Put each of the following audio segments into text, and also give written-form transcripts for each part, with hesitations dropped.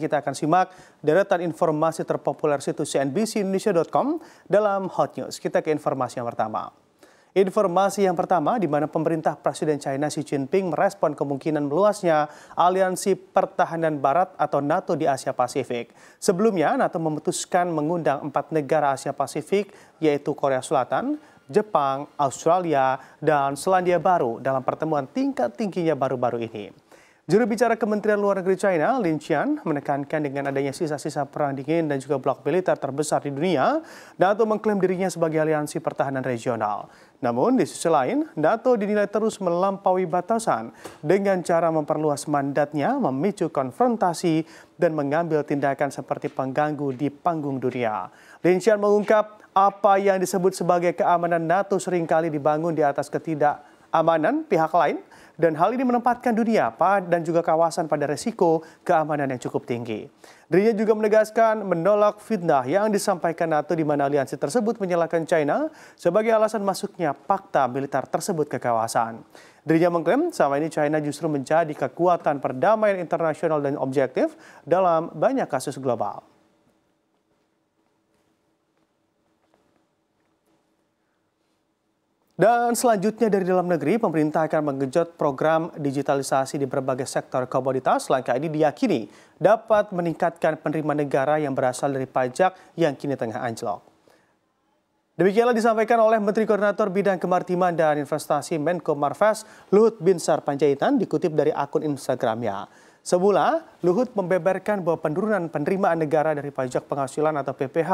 kita akan simak deretan informasi terpopuler situs cnbcindonesia.com dalam Hot News. Kita ke informasi yang pertama. Informasi yang pertama, di mana pemerintah Presiden China Xi Jinping merespon kemungkinan meluasnya aliansi pertahanan Barat atau NATO di Asia Pasifik. Sebelumnya, NATO memutuskan mengundang 4 negara Asia Pasifik, yaitu Korea Selatan, Jepang, Australia, dan Selandia Baru dalam pertemuan tingkat tingginya baru-baru ini. Juru bicara Kementerian Luar Negeri China, Lin Qian, menekankan dengan adanya sisa-sisa perang dingin dan juga blok militer terbesar di dunia, NATO mengklaim dirinya sebagai aliansi pertahanan regional. Namun di sisi lain, NATO dinilai terus melampaui batasan dengan cara memperluas mandatnya, memicu konfrontasi, dan mengambil tindakan seperti pengganggu di panggung dunia. Lin Qian mengungkap apa yang disebut sebagai keamanan NATO seringkali dibangun di atas ketidakamanan pihak lain, dan hal ini menempatkan dunia dan juga kawasan pada resiko keamanan yang cukup tinggi. Dirinya juga menegaskan menolak fitnah yang disampaikan NATO di mana aliansi tersebut menyalahkan China sebagai alasan masuknya fakta militer tersebut ke kawasan. Dirinya mengklaim selama ini China justru menjadi kekuatan perdamaian internasional dan objektif dalam banyak kasus global. Dan selanjutnya dari dalam negeri, pemerintah akan menggenjot program digitalisasi di berbagai sektor komoditas. Langkah ini diyakini dapat meningkatkan penerimaan negara yang berasal dari pajak yang kini tengah anjlok. Demikianlah disampaikan oleh Menteri Koordinator Bidang Kemaritiman dan Investasi Menko Marves, Luhut Binsar Panjaitan, dikutip dari akun Instagramnya. Semula, Luhut membeberkan bahwa penurunan penerimaan negara dari pajak penghasilan atau PPH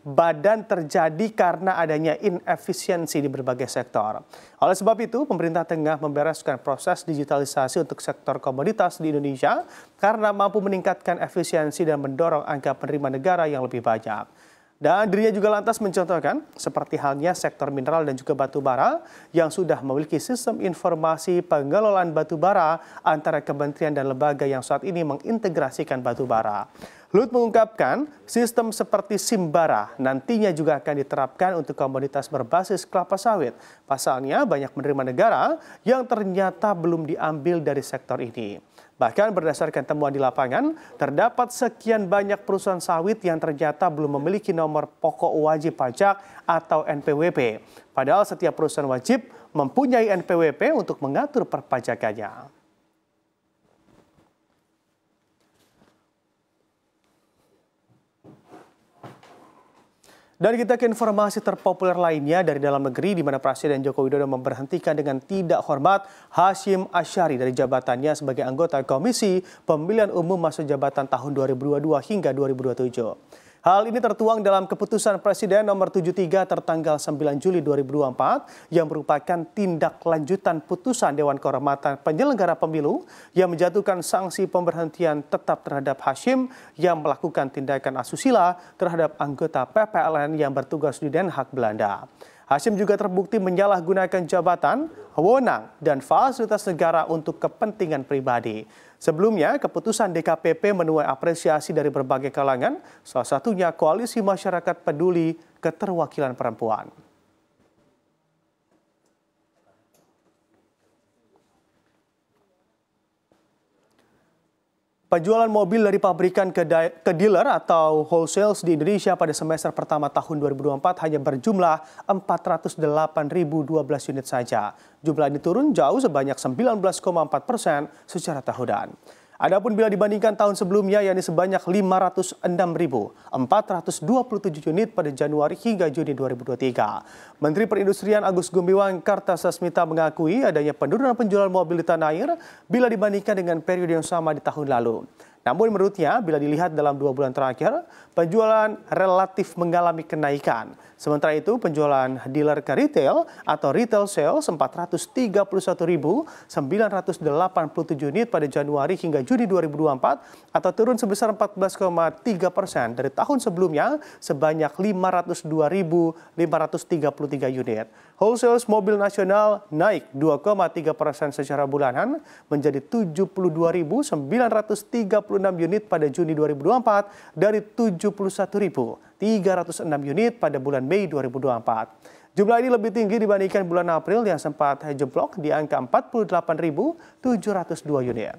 badan terjadi karena adanya inefisiensi di berbagai sektor. Oleh sebab itu, pemerintah tengah membereskan proses digitalisasi untuk sektor komoditas di Indonesia karena mampu meningkatkan efisiensi dan mendorong angka penerimaan negara yang lebih banyak. Dan dirinya juga lantas mencontohkan seperti halnya sektor mineral dan juga batu bara yang sudah memiliki sistem informasi pengelolaan batu bara antara kementerian dan lembaga yang saat ini mengintegrasikan batu bara. Luhut mengungkapkan sistem seperti Simbara nantinya juga akan diterapkan untuk komoditas berbasis kelapa sawit. Pasalnya banyak menerima negara yang ternyata belum diambil dari sektor ini. Bahkan berdasarkan temuan di lapangan, terdapat sekian banyak perusahaan sawit yang ternyata belum memiliki nomor pokok wajib pajak atau NPWP. Padahal setiap perusahaan wajib mempunyai NPWP untuk mengatur perpajakannya. Dan kita ke informasi terpopuler lainnya dari dalam negeri, di mana Presiden Joko Widodo memberhentikan dengan tidak hormat Hasyim Asyari dari jabatannya sebagai anggota Komisi Pemilihan Umum masa jabatan tahun 2022 hingga 2027. Hal ini tertuang dalam keputusan Presiden nomor 73 tertanggal 9 Juli 2024 yang merupakan tindak lanjutan putusan Dewan Kehormatan Penyelenggara Pemilu yang menjatuhkan sanksi pemberhentian tetap terhadap Hasyim yang melakukan tindakan asusila terhadap anggota PPLN yang bertugas di Den Haag, Belanda. Hasyim juga terbukti menyalahgunakan jabatan, wewenang, dan fasilitas negara untuk kepentingan pribadi. Sebelumnya, keputusan DKPP menuai apresiasi dari berbagai kalangan, salah satunya Koalisi Masyarakat Peduli Keterwakilan Perempuan. Penjualan mobil dari pabrikan ke dealer atau wholesale di Indonesia pada semester pertama tahun 2024 hanya berjumlah 408.012 unit saja. Jumlah ini turun jauh sebanyak 19,4% secara tahunan. Adapun bila dibandingkan tahun sebelumnya, yakni sebanyak 506.427 unit pada Januari hingga Juni 2023. Menteri Perindustrian Agus Gumiwang Kartasasmita mengakui adanya penurunan penjualan mobil di tanah air bila dibandingkan dengan periode yang sama di tahun lalu. Namun menurutnya, bila dilihat dalam 2 bulan terakhir, penjualan relatif mengalami kenaikan. Sementara itu, penjualan dealer ke retail atau retail sales 431.987 unit pada Januari hingga Juni 2024 atau turun sebesar 14,3% dari tahun sebelumnya sebanyak 502.533 unit. Wholesale mobil nasional naik 2,3% secara bulanan menjadi 72.936 unit pada Juni 2024 dari 71.306 unit pada bulan Mei 2024. Jumlah ini lebih tinggi dibandingkan bulan April yang sempat jeblok di angka 48.702 unit.